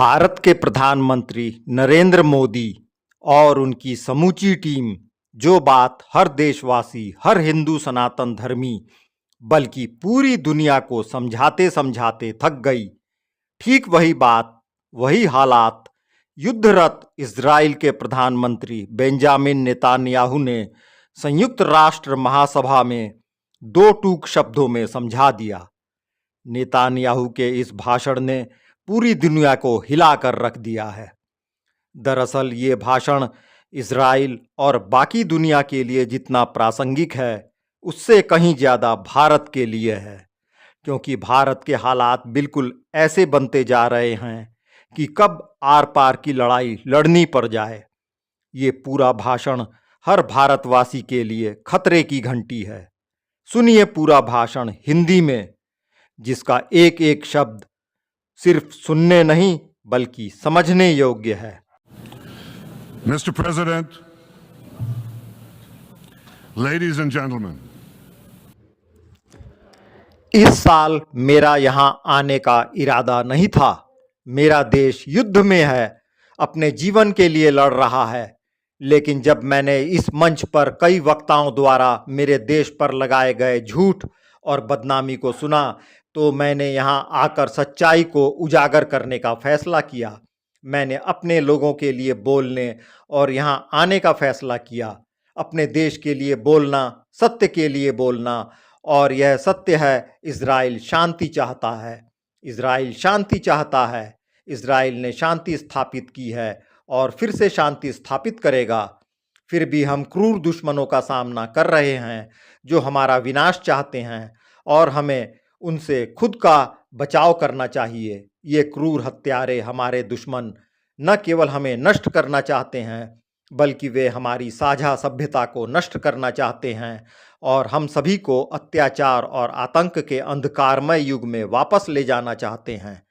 भारत के प्रधानमंत्री नरेंद्र मोदी और उनकी समूची टीम जो बात हर देशवासी, हर हिंदू सनातन धर्मी बल्कि पूरी दुनिया को समझाते समझाते थक गई, ठीक वही बात, वही हालात युद्धरत इजराइल के प्रधानमंत्री बेंजामिन नेतान्याहू ने संयुक्त राष्ट्र महासभा में दो टूक शब्दों में समझा दिया। नेतान्याहू के इस भाषण ने पूरी दुनिया को हिलाकर रख दिया है। दरअसल ये भाषण इजराइल और बाकी दुनिया के लिए जितना प्रासंगिक है, उससे कहीं ज़्यादा भारत के लिए है, क्योंकि भारत के हालात बिल्कुल ऐसे बनते जा रहे हैं कि कब आर पार की लड़ाई लड़नी पड़ जाए। ये पूरा भाषण हर भारतवासी के लिए खतरे की घंटी है। सुनिए पूरा भाषण हिंदी में, जिसका एक एक शब्द सिर्फ सुनने नहीं बल्कि समझने योग्य है। Mr. President, ladies and gentlemen, इस साल मेरा यहां आने का इरादा नहीं था। मेरा देश युद्ध में है, अपने जीवन के लिए लड़ रहा है। लेकिन जब मैंने इस मंच पर कई वक्ताओं द्वारा मेरे देश पर लगाए गए झूठ और बदनामी को सुना, तो मैंने यहाँ आकर सच्चाई को उजागर करने का फैसला किया। मैंने अपने लोगों के लिए बोलने और यहाँ आने का फैसला किया। अपने देश के लिए बोलना, सत्य के लिए बोलना, और यह सत्य है, इजराइल शांति चाहता है। इजराइल शांति चाहता है। इजराइल ने शांति स्थापित की है और फिर से शांति स्थापित करेगा। फिर भी हम क्रूर दुश्मनों का सामना कर रहे हैं जो हमारा विनाश चाहते हैं, और हमें उनसे खुद का बचाव करना चाहिए। ये क्रूर हत्यारे, हमारे दुश्मन, न केवल हमें नष्ट करना चाहते हैं बल्कि वे हमारी साझा सभ्यता को नष्ट करना चाहते हैं और हम सभी को अत्याचार और आतंक के अंधकारमय युग में वापस ले जाना चाहते हैं।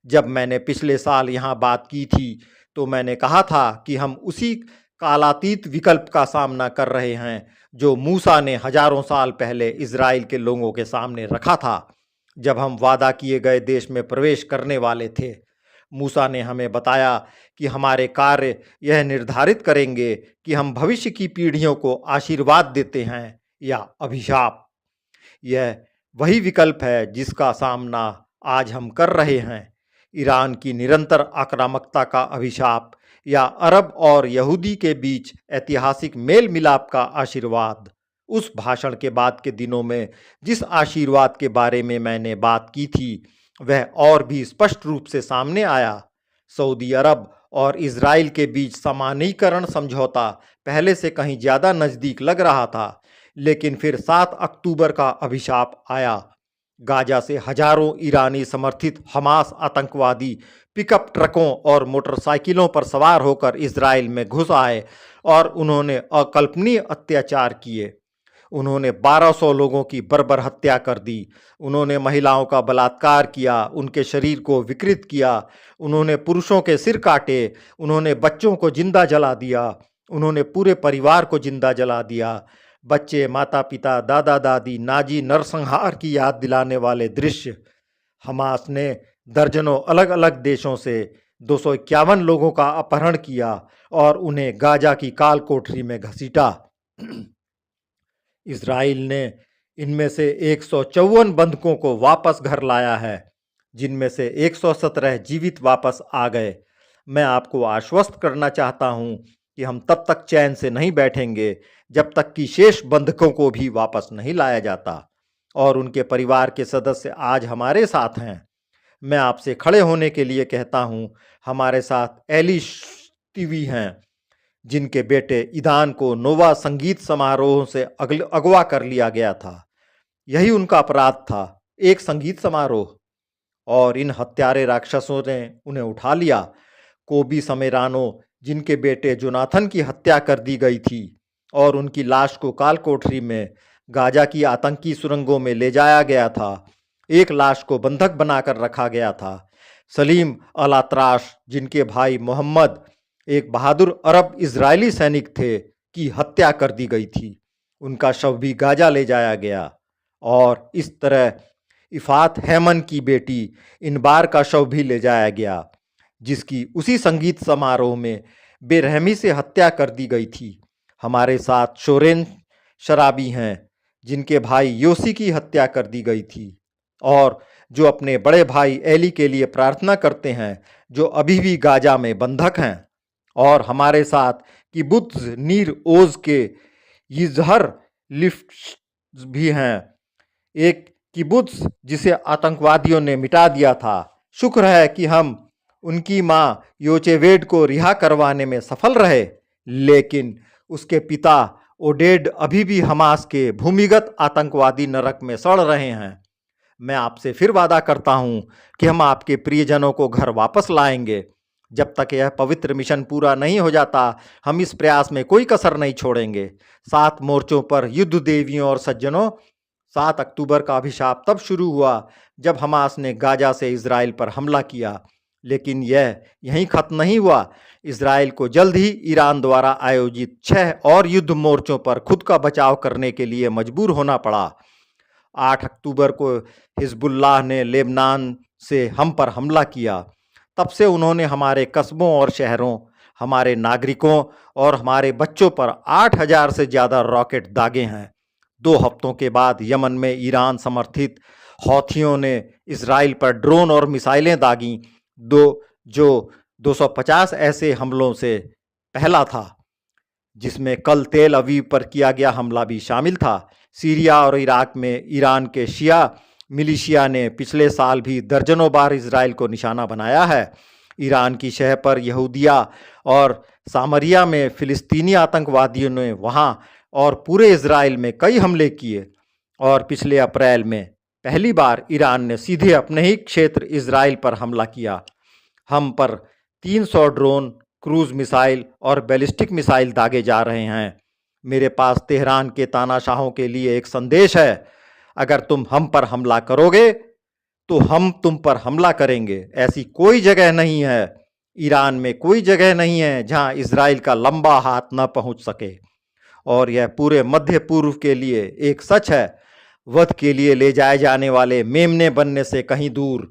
जब मैंने पिछले साल यहाँ बात की थी तो मैंने कहा था कि हम उसी कालातीत विकल्प का सामना कर रहे हैं जो मूसा ने हजारों साल पहले इजराइल के लोगों के सामने रखा था, जब हम वादा किए गए देश में प्रवेश करने वाले थे। मूसा ने हमें बताया कि हमारे कार्य यह निर्धारित करेंगे कि हम भविष्य की पीढ़ियों को आशीर्वाद देते हैं या अभिशाप। यह वही विकल्प है जिसका सामना आज हम कर रहे हैं। ईरान की निरंतर आक्रामकता का अभिशाप या अरब और यहूदी के बीच ऐतिहासिक मेल मिलाप का आशीर्वाद। उस भाषण के बाद के दिनों में जिस आशीर्वाद के बारे में मैंने बात की थी, वह और भी स्पष्ट रूप से सामने आया। सऊदी अरब और इजराइल के बीच समानीकरण समझौता पहले से कहीं ज़्यादा नज़दीक लग रहा था, लेकिन फिर 7 अक्टूबर का अभिशाप आया। गाजा से हजारों ईरानी समर्थित हमास आतंकवादी पिकअप ट्रकों और मोटरसाइकिलों पर सवार होकर इजराइल में घुस आए और उन्होंने अकल्पनीय अत्याचार किए। उन्होंने 1200 लोगों की बर्बर हत्या कर दी। उन्होंने महिलाओं का बलात्कार किया, उनके शरीर को विकृत किया, उन्होंने पुरुषों के सिर काटे, उन्होंने बच्चों को जिंदा जला दिया, उन्होंने पूरे परिवार को जिंदा जला दिया। बच्चे, माता पिता, दादा दादी, नाजी नरसंहार की याद दिलाने वाले दृश्य। हमास ने दर्जनों अलग अलग देशों से 251 लोगों का अपहरण किया और उन्हें गाजा की काल कोठरी में घसीटा। इजराइल ने इनमें से 154 बंधकों को वापस घर लाया है, जिनमें से 117 जीवित वापस आ गए। मैं आपको आश्वस्त करना चाहता हूं कि हम तब तक चैन से नहीं बैठेंगे जब तक कि शेष बंधकों को भी वापस नहीं लाया जाता, और उनके परिवार के सदस्य आज हमारे साथ हैं। मैं आपसे खड़े होने के लिए कहता हूं। हमारे साथ एली टीवी हैं, जिनके बेटे ईदान को नोवा संगीत समारोह से अगवा कर लिया गया था। यही उनका अपराध था, एक संगीत समारोह, और इन हत्यारे राक्षसों ने उन्हें उठा लिया। कोबी समेरानो, जिनके बेटे जोनाथन की हत्या कर दी गई थी और उनकी लाश को काल कोठरी में गाजा की आतंकी सुरंगों में ले जाया गया था। एक लाश को बंधक बनाकर रखा गया था। सलीम अल अतराश, जिनके भाई मोहम्मद, एक बहादुर अरब इजरायली सैनिक थे, की हत्या कर दी गई थी। उनका शव भी गाजा ले जाया गया। और इस तरह इफ़ात हैमन की बेटी इनबार का शव भी ले जाया गया। जिसकी उसी संगीत समारोह में बेरहमी से हत्या कर दी गई थी। हमारे साथ शोरेन शराबी हैं, जिनके भाई योसी की हत्या कर दी गई थी, और जो अपने बड़े भाई एली के लिए प्रार्थना करते हैं, जो अभी भी गाजा में बंधक हैं। और हमारे साथ किबुत्ज नीर ओज के यिजहर लिफ्ट भी हैं, एक किबुत्ज जिसे आतंकवादियों ने मिटा दिया था। शुक्र है कि हम उनकी मां योचेवेड को रिहा करवाने में सफल रहे, लेकिन उसके पिता ओडेड अभी भी हमास के भूमिगत आतंकवादी नरक में सड़ रहे हैं। मैं आपसे फिर वादा करता हूं कि हम आपके प्रियजनों को घर वापस लाएंगे। जब तक यह पवित्र मिशन पूरा नहीं हो जाता, हम इस प्रयास में कोई कसर नहीं छोड़ेंगे। 7 मोर्चों पर युद्ध देवियों और सज्जनों, 7 अक्टूबर का अभिशाप तब शुरू हुआ जब हमास ने गाजा से इजराइल पर हमला किया। लेकिन यह यहीं खत्म नहीं हुआ। इजराइल को जल्द ही ईरान द्वारा आयोजित 6 और युद्ध मोर्चों पर खुद का बचाव करने के लिए मजबूर होना पड़ा। 8 अक्टूबर को हिजबुल्लाह ने लेबनान से हम पर हमला किया। तब से उन्होंने हमारे कस्बों और शहरों, हमारे नागरिकों और हमारे बच्चों पर 8000 से ज़्यादा रॉकेट दागे हैं। 2 हफ्तों के बाद यमन में ईरान समर्थित हौथियों ने इजराइल पर ड्रोन और मिसाइलें दागीं, जो 250 ऐसे हमलों से पहला था, जिसमें कल तेल अवीव पर किया गया हमला भी शामिल था। सीरिया और इराक में ईरान के शिया मिलिशिया ने पिछले साल भी दर्जनों बार इजराइल को निशाना बनाया है। ईरान की शहर पर यहूदिया और सामरिया में फिलिस्तीनी आतंकवादियों ने वहां और पूरे इजराइल में कई हमले किए, और पिछले अप्रैल में पहली बार ईरान ने सीधे अपने ही क्षेत्र इजराइल पर हमला किया। हम पर 300 ड्रोन, क्रूज मिसाइल और बैलिस्टिक मिसाइल दागे जा रहे हैं। मेरे पास तेहरान के तानाशाहों के लिए एक संदेश है। अगर तुम हम पर हमला करोगे तो हम तुम पर हमला करेंगे। ऐसी कोई जगह नहीं है, ईरान में कोई जगह नहीं है जहां इजराइल का लंबा हाथ न पहुंच सके। और यह पूरे मध्य पूर्व के लिए एक सच है, वध के लिए ले जाए जाने वाले मेमने बनने से कहीं दूर।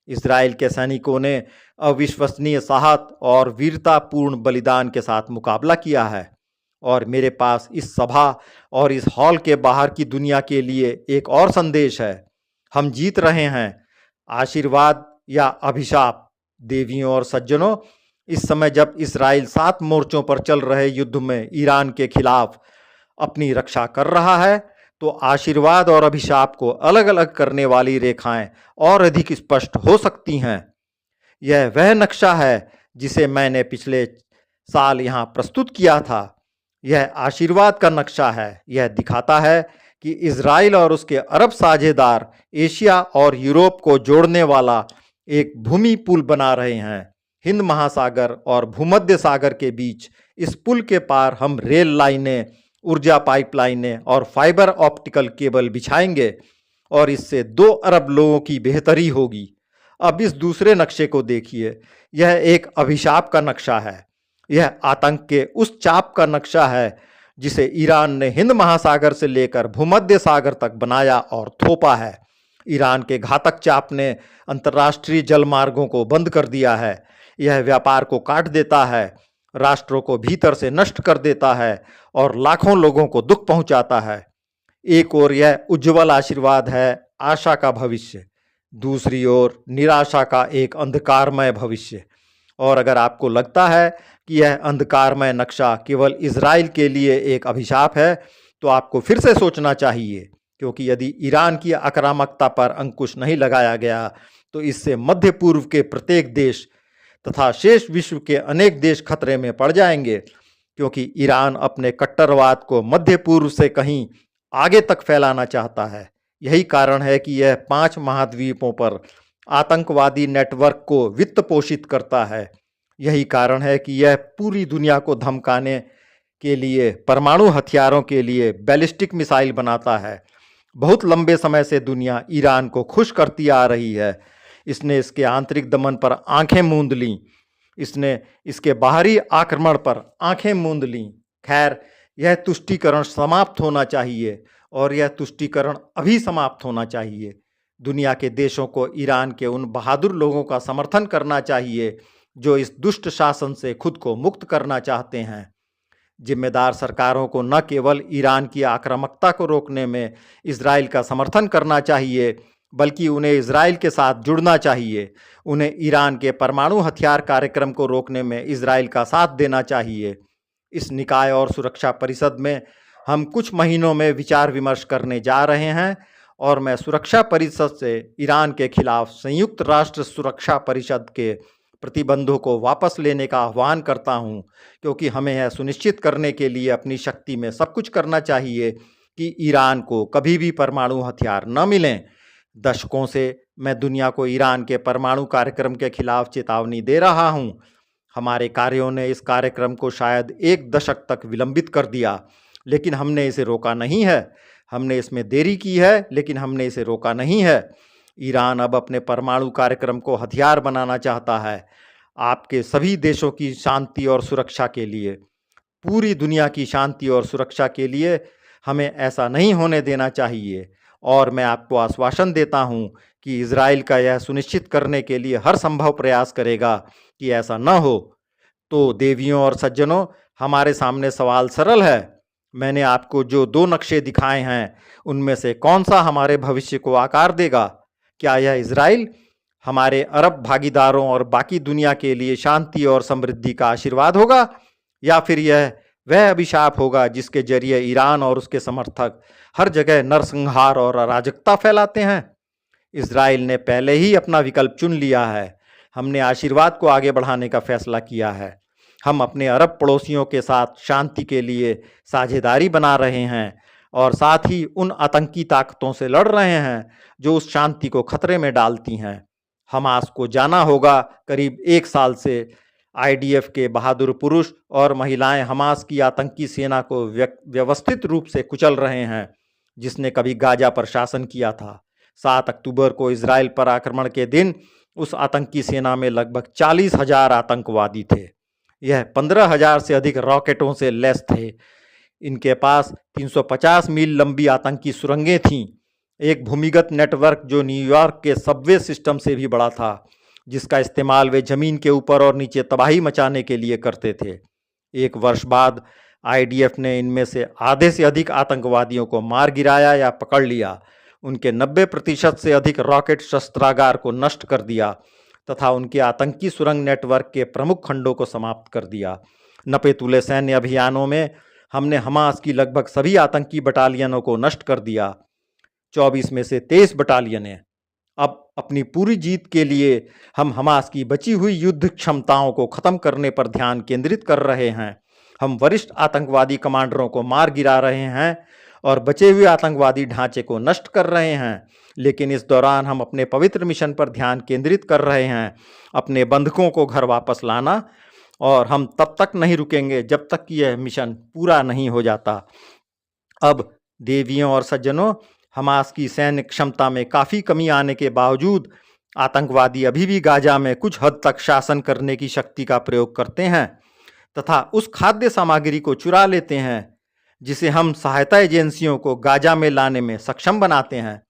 इजराइल के सैनिकों ने अविश्वसनीय साहस और वीरतापूर्ण बलिदान के साथ मुकाबला किया है। और मेरे पास इस सभा और इस हॉल के बाहर की दुनिया के लिए एक और संदेश है। हम जीत रहे हैं। आशीर्वाद या अभिशाप, देवियों और सज्जनों, इस समय जब इजराइल 7 मोर्चों पर चल रहे युद्ध में ईरान के खिलाफ अपनी रक्षा कर रहा है, तो आशीर्वाद और अभिशाप को अलग अलग करने वाली रेखाएं और अधिक स्पष्ट हो सकती हैं। यह वह नक्शा है जिसे मैंने पिछले साल यहाँ प्रस्तुत किया था। यह आशीर्वाद का नक्शा है। यह दिखाता है कि इजराइल और उसके अरब साझेदार एशिया और यूरोप को जोड़ने वाला एक भूमि पुल बना रहे हैं। हिंद महासागर और भूमध्य सागर के बीच इस पुल के पार हम रेल लाइनें, ऊर्जा पाइपलाइनें और फाइबर ऑप्टिकल केबल बिछाएंगे, और इससे 2 अरब लोगों की बेहतरी होगी। अब इस दूसरे नक्शे को देखिए। यह एक अभिशाप का नक्शा है। यह आतंक के उस चाप का नक्शा है जिसे ईरान ने हिंद महासागर से लेकर भूमध्य सागर तक बनाया और थोपा है। ईरान के घातक चाप ने अंतर्राष्ट्रीय जलमार्गों को बंद कर दिया है। यह व्यापार को काट देता है, राष्ट्रों को भीतर से नष्ट कर देता है और लाखों लोगों को दुख पहुंचाता है। एक ओर यह उज्जवल आशीर्वाद है, आशा का भविष्य, दूसरी ओर निराशा का एक अंधकारमय भविष्य। और अगर आपको लगता है कि यह अंधकारमय नक्शा केवल इजराइल के लिए एक अभिशाप है, तो आपको फिर से सोचना चाहिए, क्योंकि यदि ईरान की आक्रामकता पर अंकुश नहीं लगाया गया तो इससे मध्य पूर्व के प्रत्येक देश तथा शेष विश्व के अनेक देश खतरे में पड़ जाएंगे, क्योंकि ईरान अपने कट्टरवाद को मध्य पूर्व से कहीं आगे तक फैलाना चाहता है। यही कारण है कि यह 5 महाद्वीपों पर आतंकवादी नेटवर्क को वित्त पोषित करता है। यही कारण है कि यह पूरी दुनिया को धमकाने के लिए परमाणु हथियारों के लिए बैलिस्टिक मिसाइल बनाता है। बहुत लंबे समय से दुनिया ईरान को खुश करती आ रही है। इसने इसके आंतरिक दमन पर आंखें मूंद लीं, इसने इसके बाहरी आक्रमण पर आंखें मूंद लीं। खैर, यह तुष्टीकरण समाप्त होना चाहिए, और यह तुष्टीकरण अभी समाप्त होना चाहिए। दुनिया के देशों को ईरान के उन बहादुर लोगों का समर्थन करना चाहिए जो इस दुष्ट शासन से खुद को मुक्त करना चाहते हैं। जिम्मेदार सरकारों को न केवल ईरान की आक्रामकता को रोकने में इजराइल का समर्थन करना चाहिए, बल्कि उन्हें इजराइल के साथ जुड़ना चाहिए। उन्हें ईरान के परमाणु हथियार कार्यक्रम को रोकने में इजराइल का साथ देना चाहिए। इस निकाय और सुरक्षा परिषद में हम कुछ महीनों में विचार विमर्श करने जा रहे हैं और मैं सुरक्षा परिषद से ईरान के खिलाफ संयुक्त राष्ट्र सुरक्षा परिषद के प्रतिबंधों को वापस लेने का आह्वान करता हूं, क्योंकि हमें यह सुनिश्चित करने के लिए अपनी शक्ति में सब कुछ करना चाहिए कि ईरान को कभी भी परमाणु हथियार न मिलें। दशकों से मैं दुनिया को ईरान के परमाणु कार्यक्रम के खिलाफ चेतावनी दे रहा हूं। हमारे कार्यों ने इस कार्यक्रम को शायद 1 दशक तक विलंबित कर दिया, लेकिन हमने इसे रोका नहीं है। हमने इसमें देरी की है, लेकिन हमने इसे रोका नहीं है। ईरान अब अपने परमाणु कार्यक्रम को हथियार बनाना चाहता है। आपके सभी देशों की शांति और सुरक्षा के लिए, पूरी दुनिया की शांति और सुरक्षा के लिए हमें ऐसा नहीं होने देना चाहिए। और मैं आपको आश्वासन देता हूं कि इजराइल का यह सुनिश्चित करने के लिए हर संभव प्रयास करेगा कि ऐसा न हो। तो देवियों और सज्जनों, हमारे सामने सवाल सरल है। मैंने आपको जो 2 नक्शे दिखाए हैं, उनमें से कौन सा हमारे भविष्य को आकार देगा? क्या यह इजराइल, हमारे अरब भागीदारों और बाकी दुनिया के लिए शांति और समृद्धि का आशीर्वाद होगा, या फिर यह वह अभिशाप होगा जिसके जरिए ईरान और उसके समर्थक हर जगह नरसंहार और अराजकता फैलाते हैं? इजराइल ने पहले ही अपना विकल्प चुन लिया है। हमने आशीर्वाद को आगे बढ़ाने का फैसला किया है। हम अपने अरब पड़ोसियों के साथ शांति के लिए साझेदारी बना रहे हैं और साथ ही उन आतंकी ताकतों से लड़ रहे हैं जो उस शांति को खतरे में डालती हैं। हमास को जाना होगा, करीब 1 साल से आईडीएफ के बहादुर पुरुष और महिलाएं हमास की आतंकी सेना को व्यवस्थित रूप से कुचल रहे हैं, जिसने कभी गाजा पर शासन किया था। 7 अक्टूबर को इजराइल पर आक्रमण के दिन उस आतंकी सेना में लगभग 40,000 आतंकवादी थे। यह 15,000 से अधिक रॉकेटों से लैस थे। इनके पास 350 मील लंबी आतंकी सुरंगें थीं, एक भूमिगत नेटवर्क जो न्यूयॉर्क के सबवे सिस्टम से भी बड़ा था, जिसका इस्तेमाल वे जमीन के ऊपर और नीचे तबाही मचाने के लिए करते थे। 1 वर्ष बाद आईडीएफ ने इनमें से आधे से अधिक आतंकवादियों को मार गिराया या पकड़ लिया, उनके 90% से अधिक रॉकेट शस्त्रागार को नष्ट कर दिया तथा उनके आतंकी सुरंग नेटवर्क के प्रमुख खंडों को समाप्त कर दिया। नपे-तुले सैन्य अभियानों में हमने हमास की लगभग सभी आतंकी बटालियनों को नष्ट कर दिया। 24 में से 23 बटालियनें। अब अपनी पूरी जीत के लिए हम हमास की बची हुई युद्ध क्षमताओं को खत्म करने पर ध्यान केंद्रित कर रहे हैं। हम वरिष्ठ आतंकवादी कमांडरों को मार गिरा रहे हैं और बचे हुए आतंकवादी ढांचे को नष्ट कर रहे हैं, लेकिन इस दौरान हम अपने पवित्र मिशन पर ध्यान केंद्रित कर रहे हैं, अपने बंधकों को घर वापस लाना, और हम तब तक नहीं रुकेंगे जब तक कि यह मिशन पूरा नहीं हो जाता। अब देवियों और सज्जनों, हमास की सैन्य क्षमता में काफ़ी कमी आने के बावजूद आतंकवादी अभी भी गाजा में कुछ हद तक शासन करने की शक्ति का प्रयोग करते हैं तथा उस खाद्य सामग्री को चुरा लेते हैं जिसे हम सहायता एजेंसियों को गाजा में लाने में सक्षम बनाते हैं।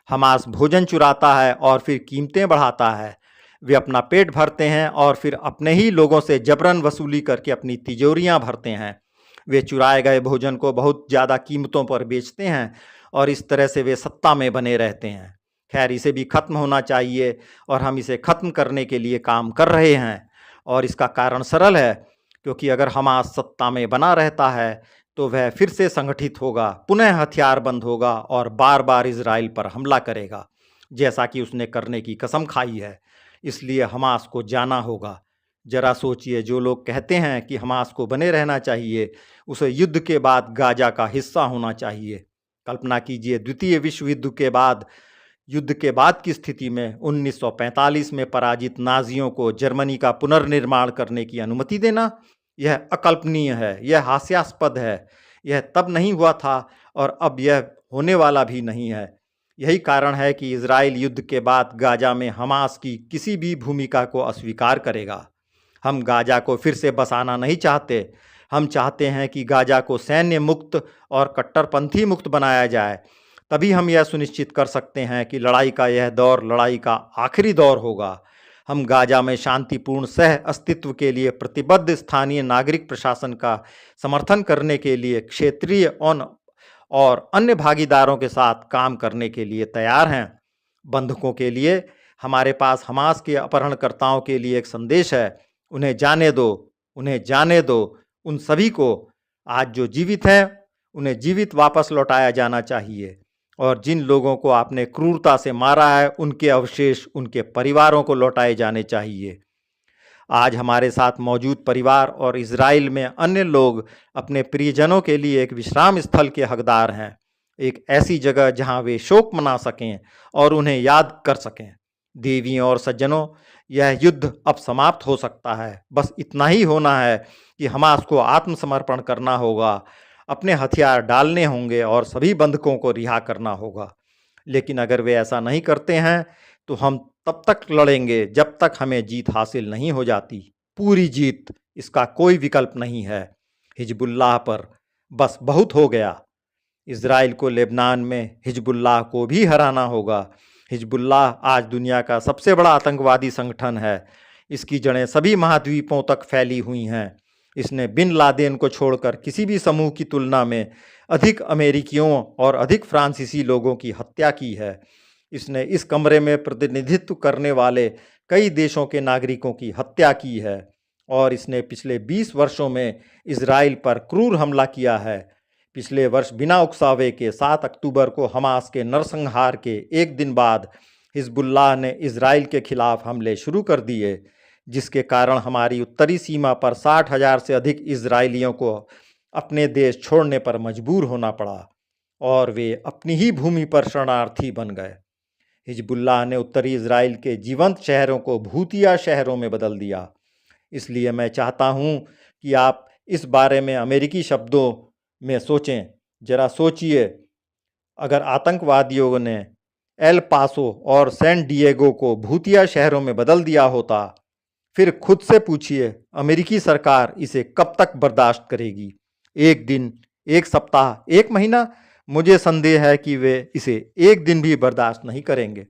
हमास भोजन चुराता है और फिर कीमतें बढ़ाता है। वे अपना पेट भरते हैं और फिर अपने ही लोगों से जबरन वसूली करके अपनी तिजोरियां भरते हैं। वे चुराए गए भोजन को बहुत ज़्यादा कीमतों पर बेचते हैं और इस तरह से वे सत्ता में बने रहते हैं। खैर, इसे भी खत्म होना चाहिए और हम इसे खत्म करने के लिए काम कर रहे हैं। और इसका कारण सरल है, क्योंकि अगर हमास सत्ता में बना रहता है तो वह फिर से संगठित होगा, पुनः हथियारबंद होगा और बार बार इजराइल पर हमला करेगा, जैसा कि उसने करने की कसम खाई है। इसलिए हमास को जाना होगा। जरा सोचिए, जो लोग कहते हैं कि हमास को बने रहना चाहिए, उसे युद्ध के बाद गाजा का हिस्सा होना चाहिए। कल्पना कीजिए, द्वितीय विश्व युद्ध के बाद, युद्ध के बाद की स्थिति में 1945 में पराजित नाजियों को जर्मनी का पुनर्निर्माण करने की अनुमति देना। यह अकल्पनीय है, यह हास्यास्पद है। यह तब नहीं हुआ था और अब यह होने वाला भी नहीं है। यही कारण है कि इजराइल युद्ध के बाद गाजा में हमास की किसी भी भूमिका को अस्वीकार करेगा। हम गाजा को फिर से बसाना नहीं चाहते। हम चाहते हैं कि गाजा को सैन्य मुक्त और कट्टरपंथी मुक्त बनाया जाए। तभी हम यह सुनिश्चित कर सकते हैं कि लड़ाई का यह दौर लड़ाई का आखिरी दौर होगा। हम गाजा में शांतिपूर्ण सह अस्तित्व के लिए प्रतिबद्ध स्थानीय नागरिक प्रशासन का समर्थन करने के लिए क्षेत्रीय और अन्य भागीदारों के साथ काम करने के लिए तैयार हैं। बंधकों के लिए हमारे पास हमास के अपहरणकर्ताओं के लिए एक संदेश है, उन्हें जाने दो, उन्हें जाने दो। उन सभी को आज जो जीवित हैं उन्हें जीवित वापस लौटाया जाना चाहिए और जिन लोगों को आपने क्रूरता से मारा है उनके अवशेष उनके परिवारों को लौटाए जाने चाहिए। आज हमारे साथ मौजूद परिवार और इजराइल में अन्य लोग अपने प्रियजनों के लिए एक विश्राम स्थल के हकदार हैं, एक ऐसी जगह जहां वे शोक मना सकें और उन्हें याद कर सकें। देवियों और सज्जनों, यह युद्ध अब समाप्त हो सकता है। बस इतना ही होना है कि हमास को आत्मसमर्पण करना होगा, अपने हथियार डालने होंगे और सभी बंधकों को रिहा करना होगा। लेकिन अगर वे ऐसा नहीं करते हैं तो हम तब तक लड़ेंगे जब तक हमें जीत हासिल नहीं हो जाती। पूरी जीत, इसका कोई विकल्प नहीं है। हिजबुल्लाह पर बस बहुत हो गया। इजराइल को लेबनान में हिजबुल्लाह को भी हराना होगा। हिजबुल्लाह आज दुनिया का सबसे बड़ा आतंकवादी संगठन है। इसकी जड़ें सभी महाद्वीपों तक फैली हुई हैं। इसने बिन लादेन को छोड़कर किसी भी समूह की तुलना में अधिक अमेरिकियों और अधिक फ्रांसीसी लोगों की हत्या की है। इसने इस कमरे में प्रतिनिधित्व करने वाले कई देशों के नागरिकों की हत्या की है और इसने पिछले 20 वर्षों में इजराइल पर क्रूर हमला किया है। पिछले वर्ष बिना उकसावे के 7 अक्टूबर को हमास के नरसंहार के एक दिन बाद हिजबुल्लाह ने इजराइल के खिलाफ हमले शुरू कर दिए, जिसके कारण हमारी उत्तरी सीमा पर 60,000 से अधिक इजरायलियों को अपने देश छोड़ने पर मजबूर होना पड़ा और वे अपनी ही भूमि पर शरणार्थी बन गए। हिजबुल्लाह ने उत्तरी इजराइल के जीवंत शहरों को भूतिया शहरों में बदल दिया। इसलिए मैं चाहता हूं कि आप इस बारे में अमेरिकी शब्दों में सोचें। जरा सोचिए, अगर आतंकवादियों ने एल पासो और सैन डिएगो को भूतिया शहरों में बदल दिया होता, फिर खुद से पूछिए अमेरिकी सरकार इसे कब तक बर्दाश्त करेगी? एक दिन, एक सप्ताह, एक महीना? मुझे संदेह है कि वे इसे एक दिन भी बर्दाश्त नहीं करेंगे।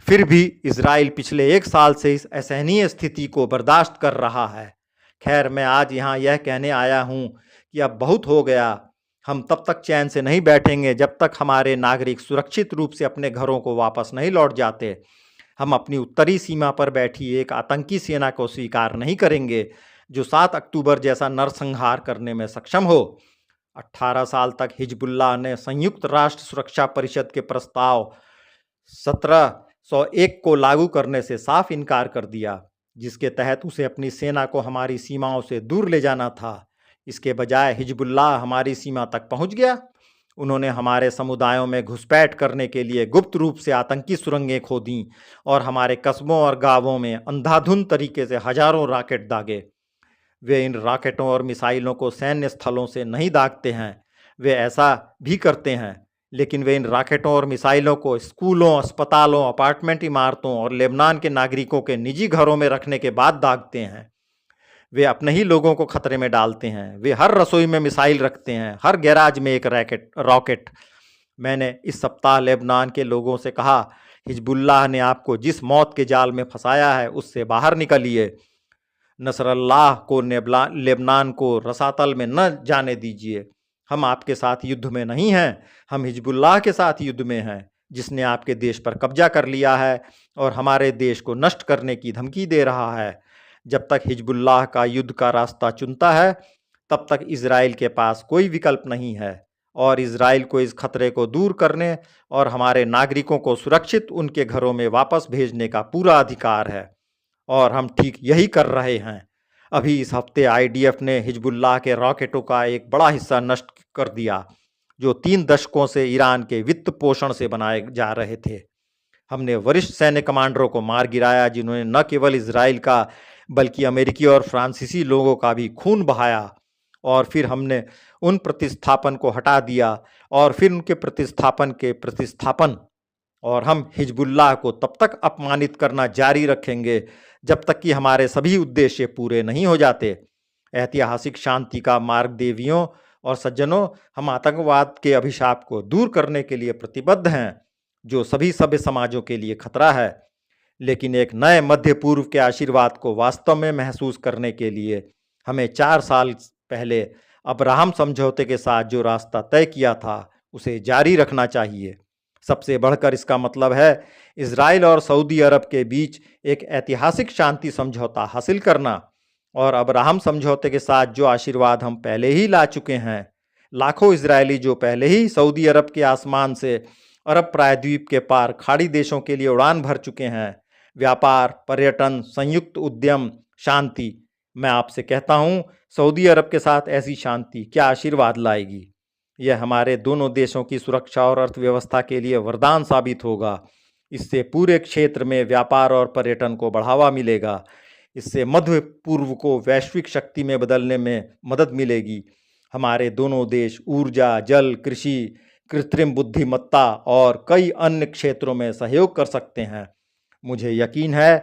फिर भी इजराइल पिछले 1 साल से इस असहनीय स्थिति को बर्दाश्त कर रहा है। खैर, मैं आज यहाँ यह कहने आया हूँ कि अब बहुत हो गया। हम तब तक चैन से नहीं बैठेंगे जब तक हमारे नागरिक सुरक्षित रूप से अपने घरों को वापस नहीं लौट जाते। हम अपनी उत्तरी सीमा पर बैठी एक आतंकी सेना को स्वीकार नहीं करेंगे जो 7 अक्टूबर जैसा नरसंहार करने में सक्षम हो। 18 साल तक हिजबुल्लाह ने संयुक्त राष्ट्र सुरक्षा परिषद के प्रस्ताव 1701 को लागू करने से साफ इनकार कर दिया, जिसके तहत उसे अपनी सेना को हमारी सीमाओं से दूर ले जाना था। इसके बजाय हिजबुल्लाह हमारी सीमा तक पहुंच गया। उन्होंने हमारे समुदायों में घुसपैठ करने के लिए गुप्त रूप से आतंकी सुरंगें खोदी और हमारे कस्बों और गांवों में अंधाधुंध तरीके से हजारों रॉकेट दागे। वे इन रॉकेटों और मिसाइलों को सैन्य स्थलों से नहीं दागते हैं, वे ऐसा भी करते हैं, लेकिन वे इन रॉकेटों और मिसाइलों को स्कूलों, अस्पतालों, अपार्टमेंट इमारतों और लेबनान के नागरिकों के निजी घरों में रखने के बाद दागते हैं। वे अपने ही लोगों को खतरे में डालते हैं। वे हर रसोई में मिसाइल रखते हैं, हर गैराज में एक रॉकेट। मैंने इस सप्ताह लेबनान के लोगों से कहा, हिजबुल्लाह ने आपको जिस मौत के जाल में फंसाया है उससे बाहर निकलिए। नसरल्लाह को लेबनान को रसातल में न जाने दीजिए। हम आपके साथ युद्ध में नहीं हैं, हम हिजबुल्लाह के साथ युद्ध में हैं, जिसने आपके देश पर कब्जा कर लिया है और हमारे देश को नष्ट करने की धमकी दे रहा है। जब तक हिजबुल्लाह का युद्ध का रास्ता चुनता है, तब तक इजराइल के पास कोई विकल्प नहीं है और इजराइल को इस खतरे को दूर करने और हमारे नागरिकों को सुरक्षित उनके घरों में वापस भेजने का पूरा अधिकार है और हम ठीक यही कर रहे हैं। अभी इस हफ्ते आईडीएफ ने हिजबुल्लाह के रॉकेटों का एक बड़ा हिस्सा नष्ट कर दिया, जो 3 दशकों से ईरान के वित्त पोषण से बनाए जा रहे थे। हमने वरिष्ठ सैन्य कमांडरों को मार गिराया, जिन्होंने न केवल इजराइल का बल्कि अमेरिकी और फ्रांसीसी लोगों का भी खून बहाया। और फिर हमने उन प्रतिस्थापन को हटा दिया और फिर उनके प्रतिस्थापन और हम हिजबुल्लाह को तब तक अपमानित करना जारी रखेंगे जब तक कि हमारे सभी उद्देश्य पूरे नहीं हो जाते। ऐतिहासिक शांति का मार्ग देवियों और सज्जनों, हम आतंकवाद के अभिशाप को दूर करने के लिए प्रतिबद्ध हैं, जो सभी सभ्य समाजों के लिए खतरा है। लेकिन एक नए मध्य पूर्व के आशीर्वाद को वास्तव में महसूस करने के लिए हमें 4 साल पहले अब्राहम समझौते के साथ जो रास्ता तय किया था उसे जारी रखना चाहिए। सबसे बढ़कर इसका मतलब है इजराइल और सऊदी अरब के बीच एक ऐतिहासिक शांति समझौता हासिल करना। और अब्राहम समझौते के साथ जो आशीर्वाद हम पहले ही ला चुके हैं, लाखों इजरायली जो पहले ही सऊदी अरब के आसमान से अरब प्रायद्वीप के पार खाड़ी देशों के लिए उड़ान भर चुके हैं, व्यापार, पर्यटन, संयुक्त उद्यम, शांति। मैं आपसे कहता हूँ, सऊदी अरब के साथ ऐसी शांति क्या आशीर्वाद लाएगी। यह हमारे दोनों देशों की सुरक्षा और अर्थव्यवस्था के लिए वरदान साबित होगा। इससे पूरे क्षेत्र में व्यापार और पर्यटन को बढ़ावा मिलेगा। इससे मध्य पूर्व को वैश्विक शक्ति में बदलने में मदद मिलेगी। हमारे दोनों देश ऊर्जा, जल, कृषि, कृत्रिम बुद्धिमत्ता और कई अन्य क्षेत्रों में सहयोग कर सकते हैं। मुझे यकीन है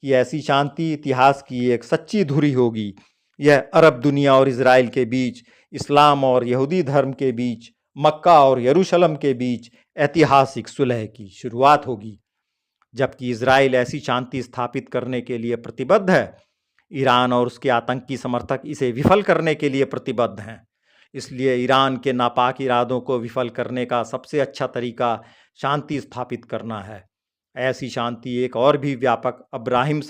कि ऐसी शांति इतिहास की एक सच्ची धुरी होगी। यह अरब दुनिया और इजराइल के बीच, इस्लाम और यहूदी धर्म के बीच, मक्का और यरूशलेम के बीच ऐतिहासिक सुलह की शुरुआत होगी। जबकि इजराइल ऐसी शांति स्थापित करने के लिए प्रतिबद्ध है, ईरान और उसके आतंकी समर्थक इसे विफल करने के लिए प्रतिबद्ध हैं। इसलिए ईरान के नापाक इरादों को विफल करने का सबसे अच्छा तरीका शांति स्थापित करना है। ऐसी शांति एक और भी व्यापक अब्राहिम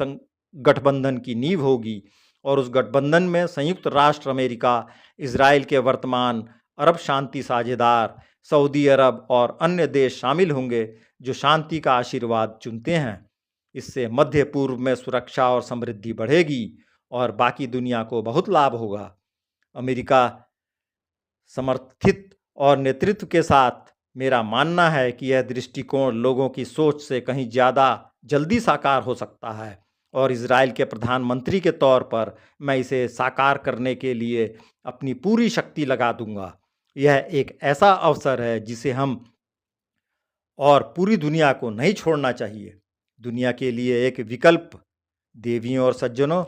गठबंधन की नींव होगी और उस गठबंधन में संयुक्त राष्ट्र अमेरिका, इजराइल के वर्तमान अरब शांति साझेदार, सऊदी अरब और अन्य देश शामिल होंगे जो शांति का आशीर्वाद चुनते हैं। इससे मध्य पूर्व में सुरक्षा और समृद्धि बढ़ेगी और बाकी दुनिया को बहुत लाभ होगा। अमेरिका समर्थित और नेतृत्व के साथ मेरा मानना है कि यह दृष्टिकोण लोगों की सोच से कहीं ज़्यादा जल्दी साकार हो सकता है और इजराइल के प्रधानमंत्री के तौर पर मैं इसे साकार करने के लिए अपनी पूरी शक्ति लगा दूंगा। यह एक ऐसा अवसर है जिसे हम और पूरी दुनिया को नहीं छोड़ना चाहिए। दुनिया के लिए एक विकल्प। देवियों और सज्जनों,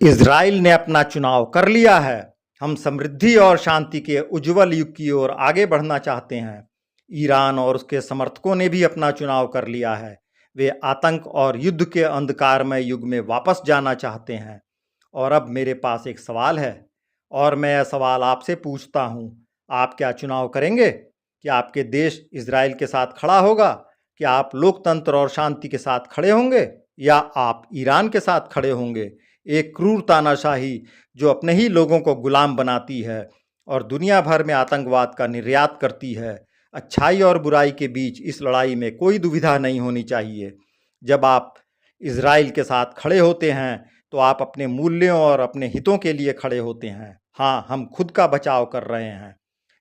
इजराइल ने अपना चुनाव कर लिया है। हम समृद्धि और शांति के उज्जवल युग की ओर आगे बढ़ना चाहते हैं। ईरान और उसके समर्थकों ने भी अपना चुनाव कर लिया है। वे आतंक और युद्ध के अंधकारमय युग में वापस जाना चाहते हैं। और अब मेरे पास एक सवाल है और मैं यह सवाल आपसे पूछता हूँ, आप क्या चुनाव करेंगे? क्या आपके देश इजराइल के साथ खड़ा होगा? क्या आप लोकतंत्र और शांति के साथ खड़े होंगे या आप ईरान के साथ खड़े होंगे, एक क्रूर तानाशाही जो अपने ही लोगों को गुलाम बनाती है और दुनिया भर में आतंकवाद का निर्यात करती है। अच्छाई और बुराई के बीच इस लड़ाई में कोई दुविधा नहीं होनी चाहिए। जब आप इजराइल के साथ खड़े होते हैं तो आप अपने मूल्यों और अपने हितों के लिए खड़े होते हैं। हाँ, हम खुद का बचाव कर रहे हैं,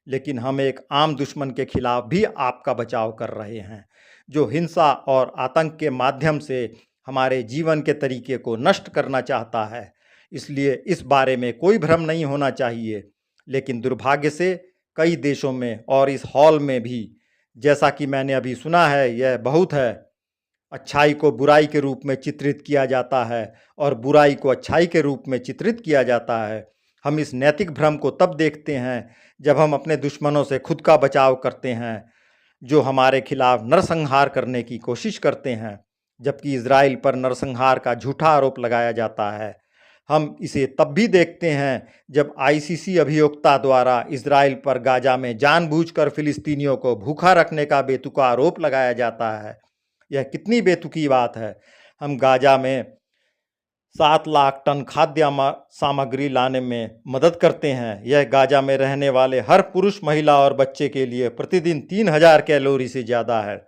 लेकिन हम एक आम दुश्मन के खिलाफ भी आपका बचाव कर रहे हैं जो हिंसा और आतंक के माध्यम से हमारे जीवन के तरीके को नष्ट करना चाहता है। इसलिए इस बारे में कोई भ्रम नहीं होना चाहिए। लेकिन दुर्भाग्य से कई देशों में और इस हॉल में भी, जैसा कि मैंने अभी सुना है, यह बहुत है, अच्छाई को बुराई के रूप में चित्रित किया जाता है और बुराई को अच्छाई के रूप में चित्रित किया जाता है। हम इस नैतिक भ्रम को तब देखते हैं जब हम अपने दुश्मनों से खुद का बचाव करते हैं जो हमारे खिलाफ नरसंहार करने की कोशिश करते हैं, जबकि इजराइल पर नरसंहार का झूठा आरोप लगाया जाता है। हम इसे तब भी देखते हैं जब आईसीसी अभियोक्ता द्वारा इजराइल पर गाजा में जानबूझकर फिलिस्तीनियों को भूखा रखने का बेतुका आरोप लगाया जाता है। यह कितनी बेतुकी बात है। हम गाजा में 7 लाख टन खाद्य सामग्री लाने में मदद करते हैं। यह गाजा में रहने वाले हर पुरुष, महिला और बच्चे के लिए प्रतिदिन 3000 कैलोरी से ज़्यादा है।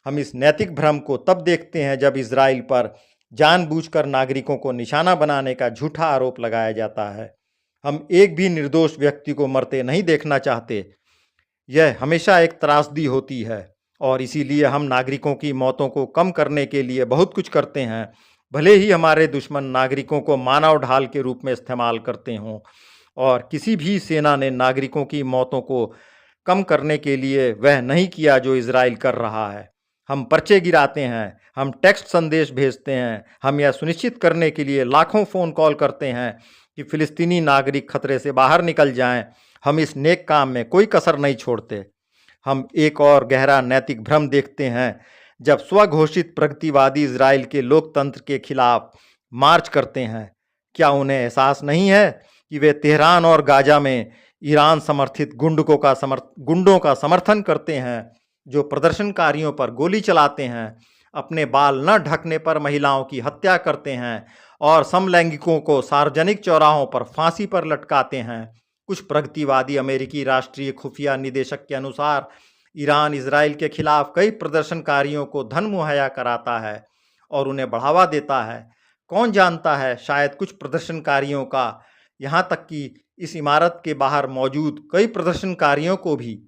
हम इस नैतिक भ्रम को तब देखते हैं जब इजराइल पर जानबूझकर नागरिकों को निशाना बनाने का झूठा आरोप लगाया जाता है। हम एक भी निर्दोष व्यक्ति को मरते नहीं देखना चाहते। यह हमेशा एक त्रासदी होती है और इसीलिए हम नागरिकों की मौतों को कम करने के लिए बहुत कुछ करते हैं, भले ही हमारे दुश्मन नागरिकों को मानव ढाल के रूप में इस्तेमाल करते हों। और किसी भी सेना ने नागरिकों की मौतों को कम करने के लिए वह नहीं किया जो इजराइल कर रहा है। हम पर्चे गिराते हैं, हम टेक्स्ट संदेश भेजते हैं, हम यह सुनिश्चित करने के लिए लाखों फ़ोन कॉल करते हैं कि फ़िलिस्तीनी नागरिक खतरे से बाहर निकल जाएं। हम इस नेक काम में कोई कसर नहीं छोड़ते। हम एक और गहरा नैतिक भ्रम देखते हैं जब स्वघोषित प्रगतिवादी इजराइल के लोकतंत्र के खिलाफ मार्च करते हैं, क्या उन्हें एहसास नहीं है कि वे तेहरान और गाजा में ईरान समर्थित गुंडों का समर्थन करते हैं, जो प्रदर्शनकारियों पर गोली चलाते हैं, अपने बाल न ढकने पर महिलाओं की हत्या करते हैं और समलैंगिकों को सार्वजनिक चौराहों पर फांसी पर लटकाते हैं। कुछ प्रगतिवादी अमेरिकी राष्ट्रीय खुफिया निदेशक के अनुसार ईरान इजराइल के खिलाफ कई प्रदर्शनकारियों को धन मुहैया कराता है और उन्हें बढ़ावा देता है। कौन जानता है, शायद कुछ प्रदर्शनकारियों का, यहाँ तक कि इस इमारत के बाहर मौजूद कई प्रदर्शनकारियों को भी।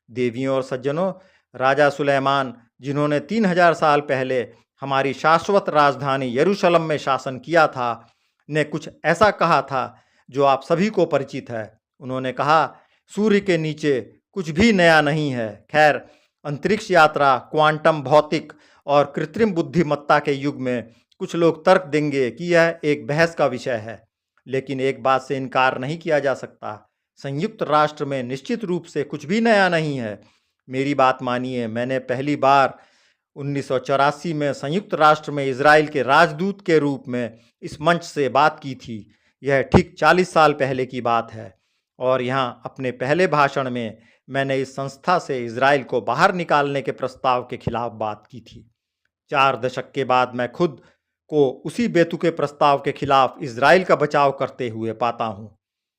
देवियों और सज्जनों, राजा सुलेमान, जिन्होंने 3000 साल पहले हमारी शाश्वत राजधानी यरूशलेम में शासन किया था, ने कुछ ऐसा कहा था जो आप सभी को परिचित है। उन्होंने कहा, सूर्य के नीचे कुछ भी नया नहीं है। खैर, अंतरिक्ष यात्रा, क्वांटम भौतिक और कृत्रिम बुद्धिमत्ता के युग में कुछ लोग तर्क देंगे कि यह एक बहस का विषय है, लेकिन एक बात से इनकार नहीं किया जा सकता, संयुक्त राष्ट्र में निश्चित रूप से कुछ भी नया नहीं है। मेरी बात मानिए, मैंने पहली बार 1984 में संयुक्त राष्ट्र में इजराइल के राजदूत के रूप में इस मंच से बात की थी। यह ठीक 40 साल पहले की बात है और यहाँ अपने पहले भाषण में मैंने इस संस्था से इजराइल को बाहर निकालने के प्रस्ताव के खिलाफ बात की थी। 4 दशक के बाद मैं खुद को उसी बेतुके प्रस्ताव के खिलाफ इजराइल का बचाव करते हुए पाता हूँ।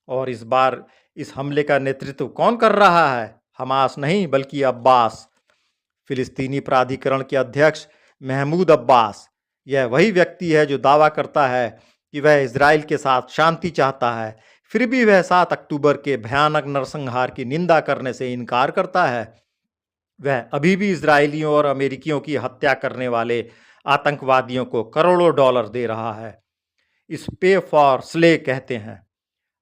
और इस बार इस हमले का नेतृत्व कौन कर रहा है? हमास नहीं, बल्कि अब्बास, फिलिस्तीनी प्राधिकरण के अध्यक्ष महमूद अब्बास। यह वही व्यक्ति है जो दावा करता है कि वह इजराइल के साथ शांति चाहता है, फिर भी वह 7 अक्टूबर के भयानक नरसंहार की निंदा करने से इनकार करता है। वह अभी भी इजरायलियों और अमेरिकियों की हत्या करने वाले आतंकवादियों को करोड़ों डॉलर दे रहा है। इस पे फॉर स्ले कहते हैं।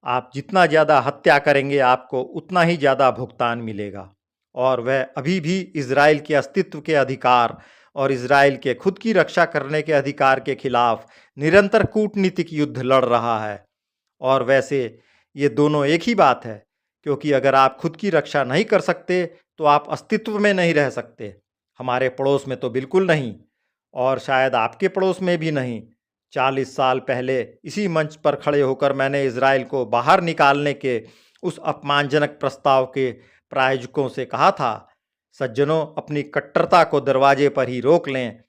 आप जितना ज़्यादा हत्या करेंगे, आपको उतना ही ज़्यादा भुगतान मिलेगा। और वह अभी भी इजराइल के अस्तित्व के अधिकार और इजराइल के खुद की रक्षा करने के अधिकार के खिलाफ निरंतर कूटनीतिक युद्ध लड़ रहा है। और वैसे ये दोनों एक ही बात है, क्योंकि अगर आप खुद की रक्षा नहीं कर सकते तो आप अस्तित्व में नहीं रह सकते। हमारे पड़ोस में तो बिल्कुल नहीं, और शायद आपके पड़ोस में भी नहीं। 40 साल पहले इसी मंच पर खड़े होकर मैंने इजराइल को बाहर निकालने के उस अपमानजनक प्रस्ताव के प्रायोजकों से कहा था, सज्जनों, अपनी कट्टरता को दरवाजे पर ही रोक लें।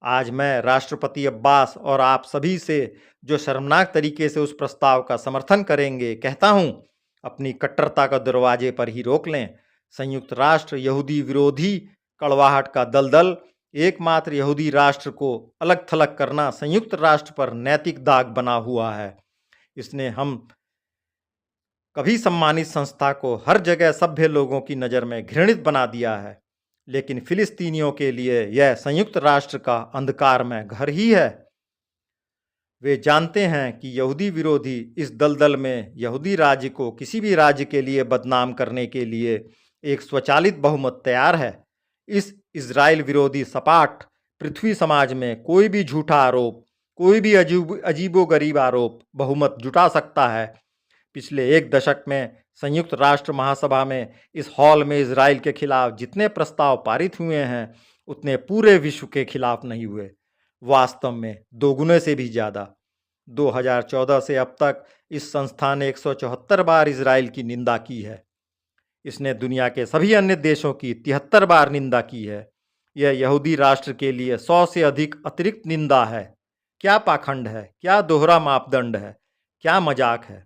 आज मैं राष्ट्रपति अब्बास और आप सभी से, जो शर्मनाक तरीके से उस प्रस्ताव का समर्थन करेंगे, कहता हूं, अपनी कट्टरता का दरवाजे पर ही रोक लें। संयुक्त राष्ट्र यहूदी विरोधी कड़वाहट का दलदल, एकमात्र यहूदी राष्ट्र को अलग थलग करना संयुक्त राष्ट्र पर नैतिक दाग बना हुआ है। इसने हम कभी सम्मानित संस्था को हर जगह सभ्य लोगों की नज़र में घृणित बना दिया है, लेकिन फिलिस्तीनियों के लिए यह संयुक्त राष्ट्र का अंधकारमय घर ही है। वे जानते हैं कि यहूदी विरोधी इस दलदल में यहूदी राज्य को किसी भी राज्य के लिए बदनाम करने के लिए एक स्वचालित बहुमत तैयार है। इस इजराइल विरोधी सपाट पृथ्वी समाज में कोई भी झूठा आरोप, कोई भी अजीबोगरीब आरोप बहुमत जुटा सकता है। पिछले 1 दशक में संयुक्त राष्ट्र महासभा में इस हॉल में इजराइल के खिलाफ जितने प्रस्ताव पारित हुए हैं, उतने पूरे विश्व के खिलाफ नहीं हुए। वास्तव में 2 गुने से भी ज़्यादा। 2014 से अब तक इस संस्था ने 174 बार इजराइल की निंदा की है। इसने दुनिया के सभी अन्य देशों की 73 बार निंदा की है। यह यहूदी राष्ट्र के लिए 100 से अधिक अतिरिक्त निंदा है। क्या पाखंड है, क्या दोहरा मापदंड है, क्या मजाक है।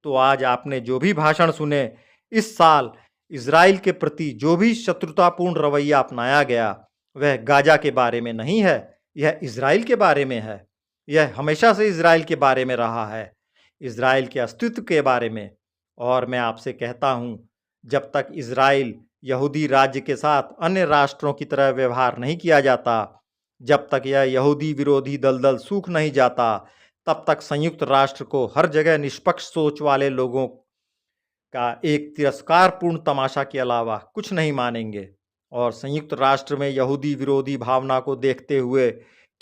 तो आज आपने जो भी भाषण सुने, इस साल इजराइल के प्रति जो भी शत्रुतापूर्ण रवैया अपनाया गया, वह गाजा के बारे में नहीं है, यह इजराइल के बारे में है। यह हमेशा से इजराइल के बारे में रहा है, इजराइल के अस्तित्व के बारे में। और मैं आपसे कहता हूँ, जब तक इजराइल यहूदी राज्य के साथ अन्य राष्ट्रों की तरह व्यवहार नहीं किया जाता, जब तक यह यहूदी विरोधी दलदल सूख नहीं जाता, तब तक संयुक्त राष्ट्र को हर जगह निष्पक्ष सोच वाले लोगों का एक तिरस्कारपूर्ण तमाशा के अलावा कुछ नहीं मानेंगे। और संयुक्त राष्ट्र में यहूदी विरोधी भावना को देखते हुए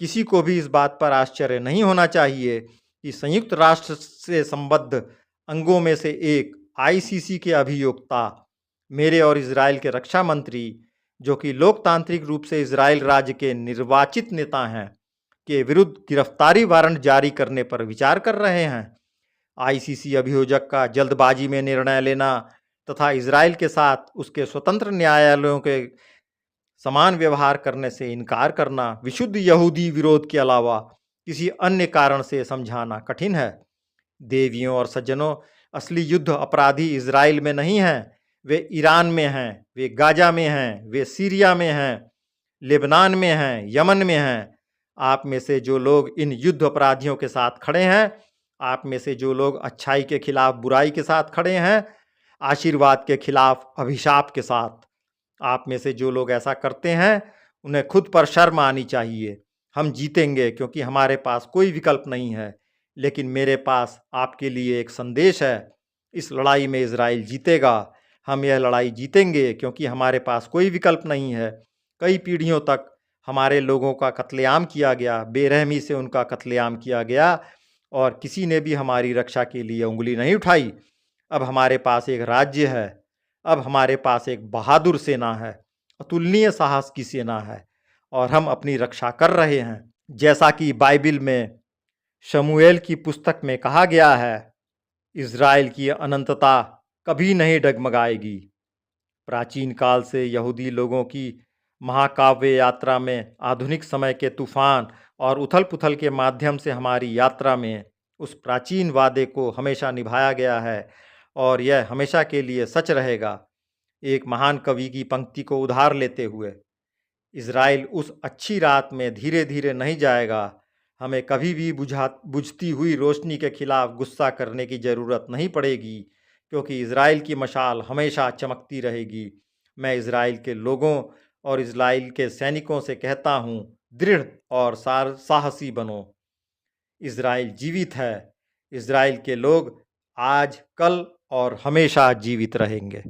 किसी को भी इस बात पर आश्चर्य नहीं होना चाहिए कि संयुक्त राष्ट्र से संबद्ध अंगों में से एक, ICC के अभियोक्ता, मेरे और इजराइल के रक्षा मंत्री जो कि लोकतांत्रिक रूप से इजराइल राज्य के निर्वाचित नेता हैं, के विरुद्ध गिरफ्तारी वारंट जारी करने पर विचार कर रहे हैं। आईसीसी अभियोजक का जल्दबाजी में निर्णय लेना तथा इजराइल के साथ उसके स्वतंत्र न्यायालयों के समान व्यवहार करने से इनकार करना विशुद्ध यहूदी विरोध के अलावा किसी अन्य कारण से समझाना कठिन है। देवियों और सज्जनों, असली युद्ध अपराधी इजराइल में नहीं हैं, वे ईरान में हैं, वे गाजा में हैं, वे सीरिया में हैं, लेबनान में हैं, यमन में हैं। आप में से जो लोग इन युद्ध अपराधियों के साथ खड़े हैं, आप में से जो लोग अच्छाई के खिलाफ बुराई के साथ खड़े हैं, आशीर्वाद के खिलाफ अभिशाप के साथ, आप में से जो लोग ऐसा करते हैं, उन्हें खुद पर शर्म आनी चाहिए। हम जीतेंगे क्योंकि हमारे पास कोई विकल्प नहीं है, लेकिन मेरे पास आपके लिए एक संदेश है। इस लड़ाई में इजराइल जीतेगा। हम यह लड़ाई जीतेंगे क्योंकि हमारे पास कोई विकल्प नहीं है। कई पीढ़ियों तक हमारे लोगों का कत्लेआम किया गया, बेरहमी से उनका कत्लेआम किया गया और किसी ने भी हमारी रक्षा के लिए उंगली नहीं उठाई। अब हमारे पास एक राज्य है, अब हमारे पास एक बहादुर सेना है, अतुलनीय साहस की सेना है और हम अपनी रक्षा कर रहे हैं। जैसा कि बाइबिल में शमूएल की पुस्तक में कहा गया है, इज़राइल की अनंतता कभी नहीं डगमगाएगी। प्राचीन काल से यहूदी लोगों की महाकाव्य यात्रा में आधुनिक समय के तूफान और उथल-पुथल के माध्यम से हमारी यात्रा में उस प्राचीन वादे को हमेशा निभाया गया है और यह हमेशा के लिए सच रहेगा। एक महान कवि की पंक्ति को उधार लेते हुए, इज़राइल उस अच्छी रात में धीरे धीरे नहीं जाएगा। हमें कभी भी बुझती हुई रोशनी के खिलाफ गुस्सा करने की ज़रूरत नहीं पड़ेगी, क्योंकि इज़राइल की मशाल हमेशा चमकती रहेगी। मैं इज़राइल के लोगों और इज़राइल के सैनिकों से कहता हूँ, दृढ़ और साहसी बनो। इज़राइल जीवित है। इज़राइल के लोग आज, कल और हमेशा जीवित रहेंगे।